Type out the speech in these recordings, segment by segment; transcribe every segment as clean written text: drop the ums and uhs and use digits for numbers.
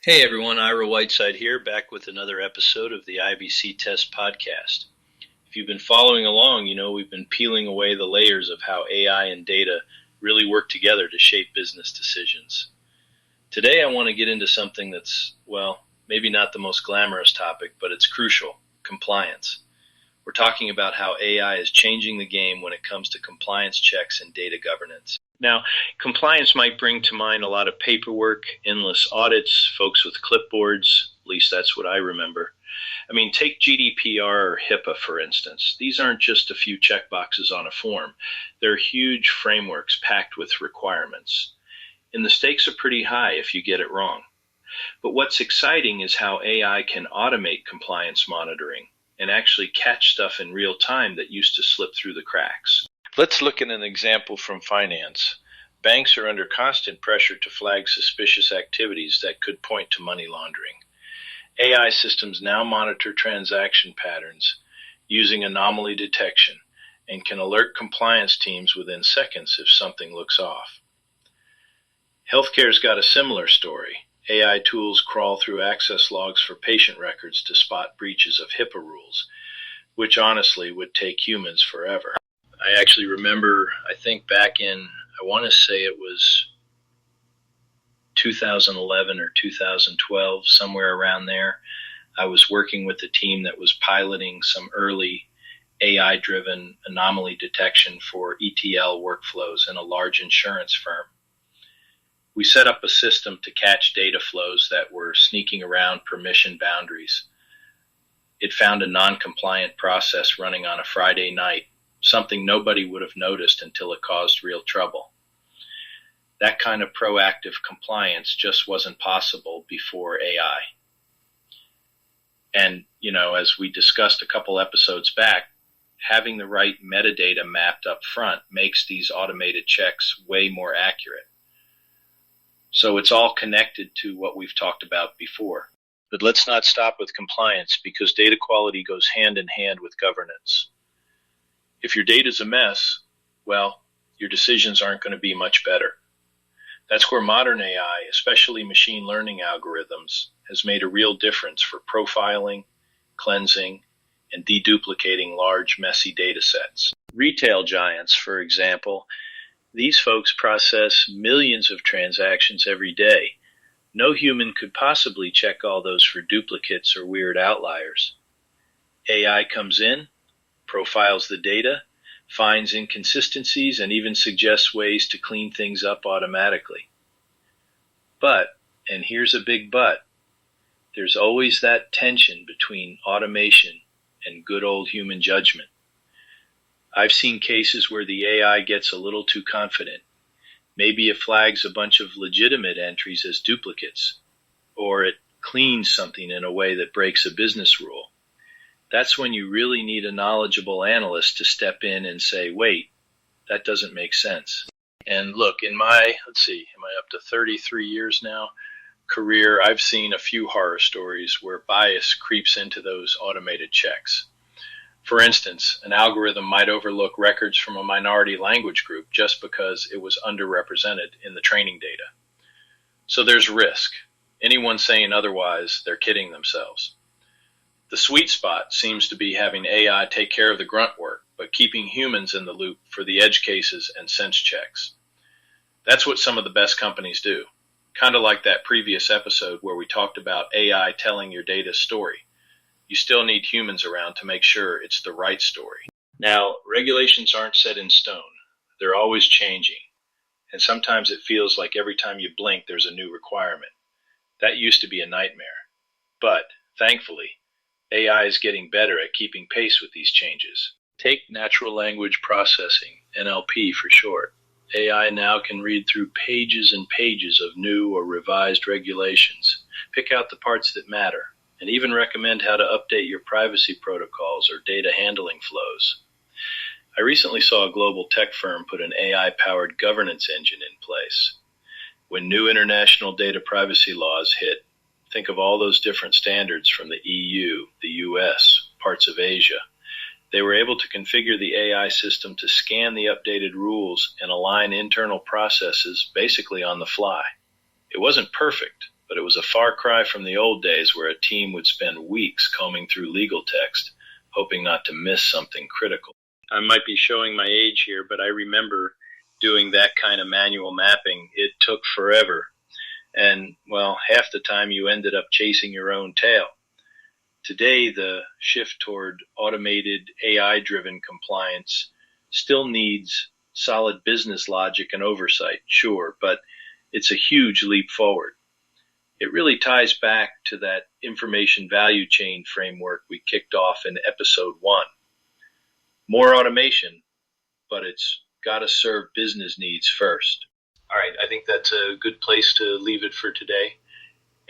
Hey everyone, Ira Whiteside here, back with another episode of the IBC Test Podcast. If you've been following along, you know we've been peeling away the layers of how AI and data really work together to shape business decisions. Today I want to get into something that's, well, maybe not the most glamorous topic, but it's crucial: compliance. We're talking about how AI is changing the game when it comes to compliance checks and data governance. Now, compliance might bring to mind a lot of paperwork, endless audits, folks with clipboards. At least that's what I remember. I mean, take GDPR or HIPAA, for instance. These aren't just a few checkboxes on a form. They're huge frameworks packed with requirements. And the stakes are pretty high if you get it wrong. But what's exciting is how AI can automate compliance monitoring and actually catch stuff in real time that used to slip through the cracks. Let's look at an example from finance. Banks are under constant pressure to flag suspicious activities that could point to money laundering. AI systems now monitor transaction patterns using anomaly detection and can alert compliance teams within seconds if something looks off. Healthcare's got a similar story. AI tools crawl through access logs for patient records to spot breaches of HIPAA rules, which honestly would take humans forever. I actually remember, I think back in, I want to say it was 2011 or 2012, somewhere around there. I was working with a team that was piloting some early AI-driven anomaly detection for ETL workflows in a large insurance firm. We set up a system to catch data flows that were sneaking around permission boundaries. It found a non-compliant process running on a Friday night, something nobody would have noticed until it caused real trouble. That kind of proactive compliance just wasn't possible before AI. And, you know, as we discussed a couple episodes back, having the right metadata mapped up front makes these automated checks way more accurate. So it's all connected to what we've talked about before. But let's not stop with compliance, because data quality goes hand in hand with governance. If your data's a mess, well, your decisions aren't going to be much better. That's where modern AI, especially machine learning algorithms, has made a real difference for profiling, cleansing, and deduplicating large, messy data sets. Retail giants, for example, these folks process millions of transactions every day. No human could possibly check all those for duplicates or weird outliers. AI comes in, profiles the data, finds inconsistencies, and even suggests ways to clean things up automatically. But, and here's a big but, there's always that tension between automation and good old human judgment. I've seen cases where the AI gets a little too confident. Maybe it flags a bunch of legitimate entries as duplicates, or it cleans something in a way that breaks a business rule. That's when you really need a knowledgeable analyst to step in and say, wait, that doesn't make sense. And look, in my, am I up to 33 years now, career, I've seen a few horror stories where bias creeps into those automated checks. For instance, an algorithm might overlook records from a minority language group just because it was underrepresented in the training data. So there's risk. Anyone saying otherwise, they're kidding themselves. The sweet spot seems to be having AI take care of the grunt work, but keeping humans in the loop for the edge cases and sense checks. That's what some of the best companies do. Kind of like that previous episode where we talked about AI telling your data's story. You still need humans around to make sure it's the right story. Now, regulations aren't set in stone. They're always changing. And sometimes it feels like every time you blink, there's a new requirement. That used to be a nightmare. But, thankfully, AI is getting better at keeping pace with these changes. Take natural language processing, NLP for short. AI now can read through pages and pages of new or revised regulations, pick out the parts that matter, and even recommend how to update your privacy protocols or data handling flows. I recently saw a global tech firm put an AI-powered governance engine in place. When new international data privacy laws hit, think of all those different standards from the EU, the US, parts of Asia. They were able to configure the AI system to scan the updated rules and align internal processes basically on the fly. It wasn't perfect, but it was a far cry from the old days where a team would spend weeks combing through legal text, hoping not to miss something critical. I might be showing my age here, but I remember doing that kind of manual mapping. It took forever. And, well, half the time you ended up chasing your own tail. Today, the shift toward automated AI-driven compliance still needs solid business logic and oversight, sure, but it's a huge leap forward. It really ties back to that information value chain framework we kicked off in episode 1. More automation, but it's got to serve business needs first. All right, I think that's a good place to leave it for today.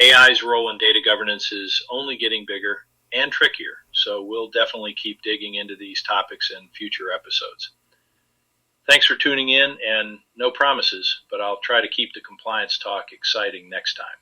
AI's role in data governance is only getting bigger and trickier, so we'll definitely keep digging into these topics in future episodes. Thanks for tuning in, and no promises, but I'll try to keep the compliance talk exciting next time.